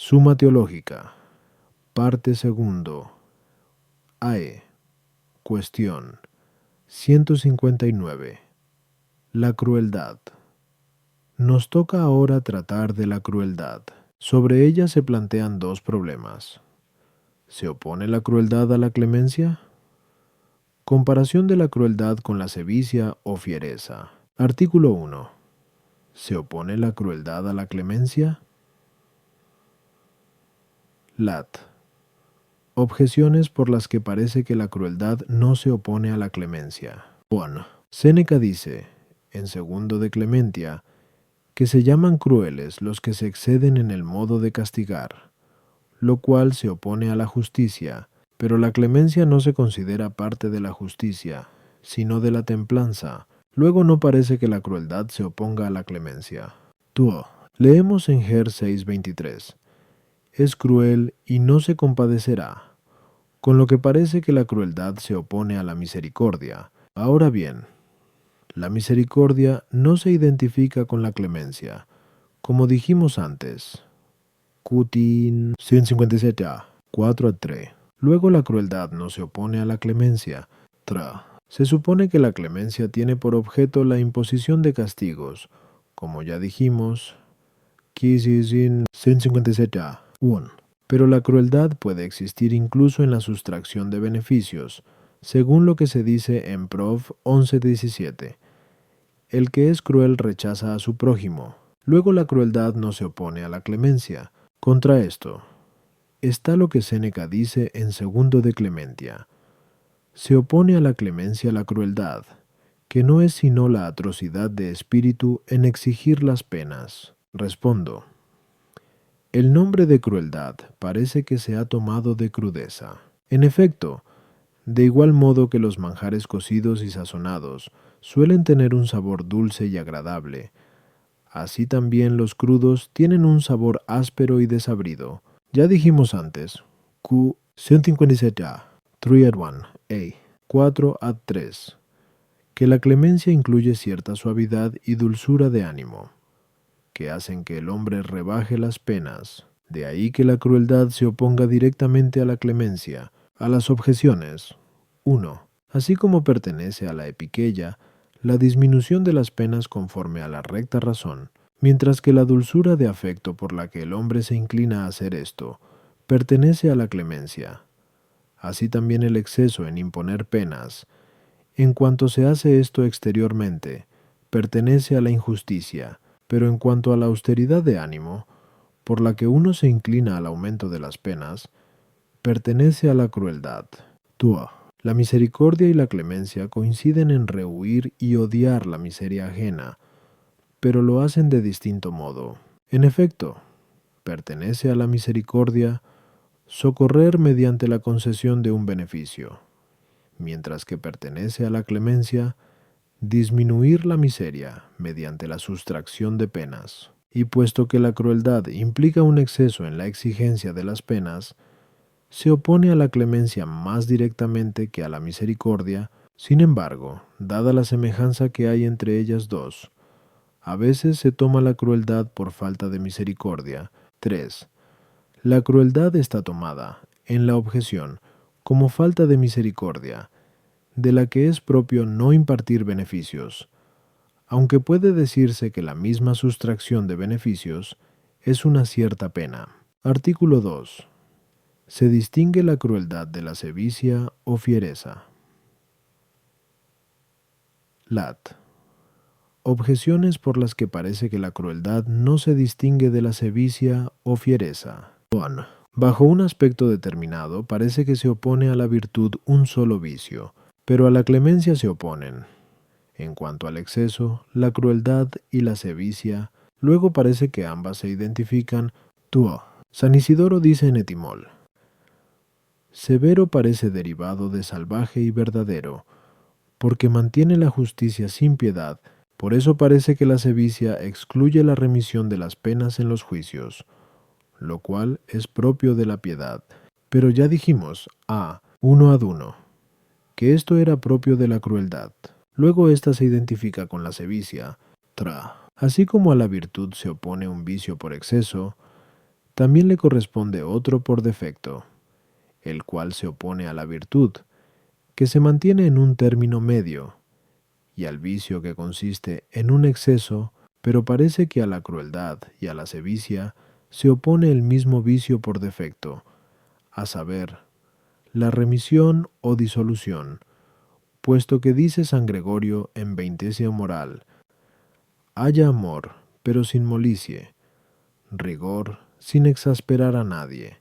Suma teológica. Parte segundo. AE. Cuestión 159. La crueldad. Nos toca ahora tratar de la crueldad. Sobre ella se plantean dos problemas. ¿Se opone la crueldad a la clemencia? Comparación de la crueldad con la sevicia o fiereza. Artículo 1. ¿Se opone la crueldad a la clemencia? Lat. Objeciones por las que parece que la crueldad no se opone a la clemencia. 1. Séneca dice, en segundo de Clementia, que se llaman crueles los que se exceden en el modo de castigar, lo cual se opone a la justicia, pero la clemencia no se considera parte de la justicia, sino de la templanza. Luego no parece que la crueldad se oponga a la clemencia. 2. Leemos en Ger 6:23. Es cruel y no se compadecerá, con lo que parece que la crueldad se opone a la misericordia. Ahora bien, la misericordia no se identifica con la clemencia, como dijimos antes. Cutin 157a, 4-3. Luego la crueldad no se opone a la clemencia. Se supone que la clemencia tiene por objeto la imposición de castigos, como ya dijimos, 157a, 1. Pero la crueldad puede existir incluso en la sustracción de beneficios, según lo que se dice en Prov 11:17. El que es cruel rechaza a su prójimo. Luego la crueldad no se opone a la clemencia. Contra esto está lo que Séneca dice en segundo de Clementia. Se opone a la clemencia la crueldad, que no es sino la atrocidad de espíritu en exigir las penas. Respondo. El nombre de crueldad parece que se ha tomado de crudeza. En efecto, de igual modo que los manjares cocidos y sazonados suelen tener un sabor dulce y agradable, así también los crudos tienen un sabor áspero y desabrido. Ya dijimos antes, Q 157A, 3-1, A, 4-3, que la clemencia incluye cierta suavidad y dulzura de ánimo, que hacen que el hombre rebaje las penas. De ahí que la crueldad se oponga directamente a la clemencia. A las objeciones. 1. Así como pertenece a la epiqueia, la disminución de las penas conforme a la recta razón, mientras que la dulzura de afecto por la que el hombre se inclina a hacer esto, pertenece a la clemencia. Así también el exceso en imponer penas, en cuanto se hace esto exteriormente, pertenece a la injusticia, pero en cuanto a la austeridad de ánimo, por la que uno se inclina al aumento de las penas, pertenece a la crueldad. 2. La misericordia y la clemencia coinciden en rehuir y odiar la miseria ajena, pero lo hacen de distinto modo. En efecto, pertenece a la misericordia socorrer mediante la concesión de un beneficio, mientras que pertenece a la clemencia disminuir la miseria mediante la sustracción de penas. Y puesto que la crueldad implica un exceso en la exigencia de las penas, se opone a la clemencia más directamente que a la misericordia. Sin embargo, dada la semejanza que hay entre ellas dos, a veces se toma la crueldad por falta de misericordia. 3. La crueldad está tomada, en la objeción, como falta de misericordia, de la que es propio no impartir beneficios, aunque puede decirse que la misma sustracción de beneficios es una cierta pena. Artículo 2. Se distingue la crueldad de la sevicia o fiereza. Lat. Objeciones por las que parece que la crueldad no se distingue de la sevicia o fiereza. 1. Bajo un aspecto determinado parece que se opone a la virtud un solo vicio, pero a la clemencia se oponen. En cuanto al exceso, la crueldad y la sevicia, luego parece que ambas se identifican. Tuo. San Isidoro dice en Etimol: severo parece derivado de salvaje y verdadero, porque mantiene la justicia sin piedad. Por eso parece que la sevicia excluye la remisión de las penas en los juicios, lo cual es propio de la piedad. Pero ya dijimos, a 1-1, que esto era propio de la crueldad. Luego ésta se identifica con la sevicia. Así como a la virtud se opone un vicio por exceso, También le corresponde otro por defecto, el cual se opone a la virtud, que se mantiene en un término medio, y al vicio que consiste en un exceso, pero parece que a la crueldad y a la sevicia se opone el mismo vicio por defecto, a saber, la remisión o disolución, puesto que dice San Gregorio en Veintesia Moral: haya amor, pero sin molicie, rigor, sin exasperar a nadie,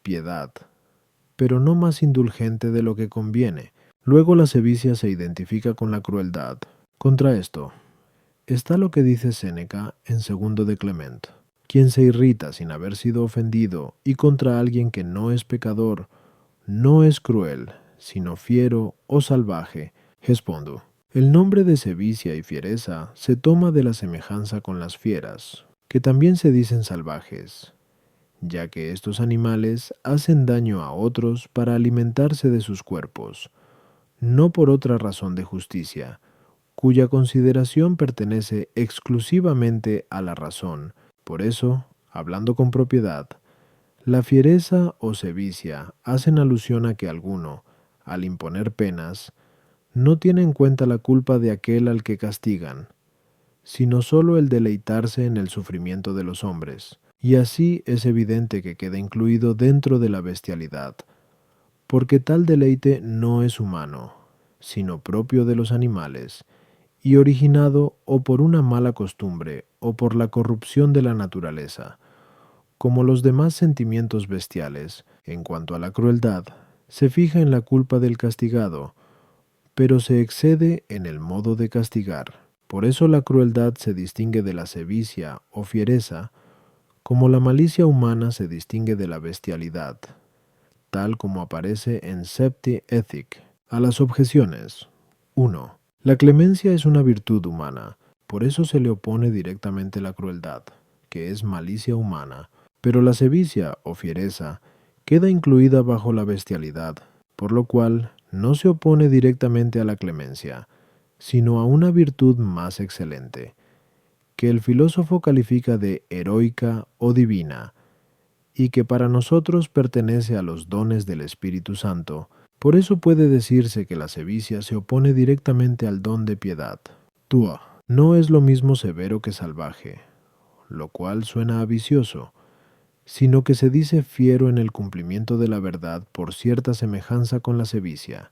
piedad, pero no más indulgente de lo que conviene. Luego la sevicia se identifica con la crueldad. Contra esto está lo que dice Séneca en Segundo de Clement: quien se irrita sin haber sido ofendido y contra alguien que no es pecador, no es cruel, sino fiero o salvaje. Respondo: el nombre de sevicia y fiereza se toma de la semejanza con las fieras, que también se dicen salvajes, ya que estos animales hacen daño a otros para alimentarse de sus cuerpos, no por otra razón de justicia, cuya consideración pertenece exclusivamente a la razón. Por eso, hablando con propiedad, la fiereza o sevicia hacen alusión a que alguno, al imponer penas, no tiene en cuenta la culpa de aquel al que castigan, sino sólo el deleitarse en el sufrimiento de los hombres, y así es evidente que queda incluido dentro de la bestialidad, porque tal deleite no es humano, sino propio de los animales, y originado o por una mala costumbre o por la corrupción de la naturaleza. Como los demás sentimientos bestiales, en cuanto a la crueldad, se fija en la culpa del castigado, pero se excede en el modo de castigar. Por eso la crueldad se distingue de la sevicia o fiereza, como la malicia humana se distingue de la bestialidad, tal como aparece en Septi Ethic. A las objeciones. 1. La clemencia es una virtud humana, por eso se le opone directamente la crueldad, que es malicia humana, pero la sevicia o fiereza queda incluida bajo la bestialidad, por lo cual no se opone directamente a la clemencia, sino a una virtud más excelente, que el filósofo califica de heroica o divina, y que para nosotros pertenece a los dones del Espíritu Santo. Por eso puede decirse que la sevicia se opone directamente al don de piedad. Tua, no es lo mismo severo que salvaje, lo cual suena a vicioso, sino que se dice fiero en el cumplimiento de la verdad por cierta semejanza con la sevicia,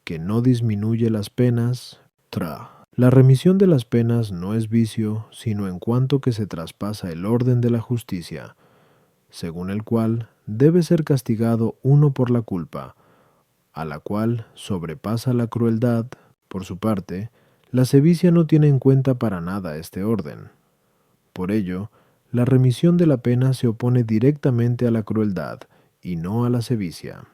que no disminuye las penas. Tra. La remisión de las penas no es vicio, sino en cuanto que se traspasa el orden de la justicia, según el cual debe ser castigado uno por la culpa, a la cual sobrepasa la crueldad. Por su parte, la sevicia no tiene en cuenta para nada este orden. Por ello, la remisión de la pena se opone directamente a la crueldad y no a la sevicia.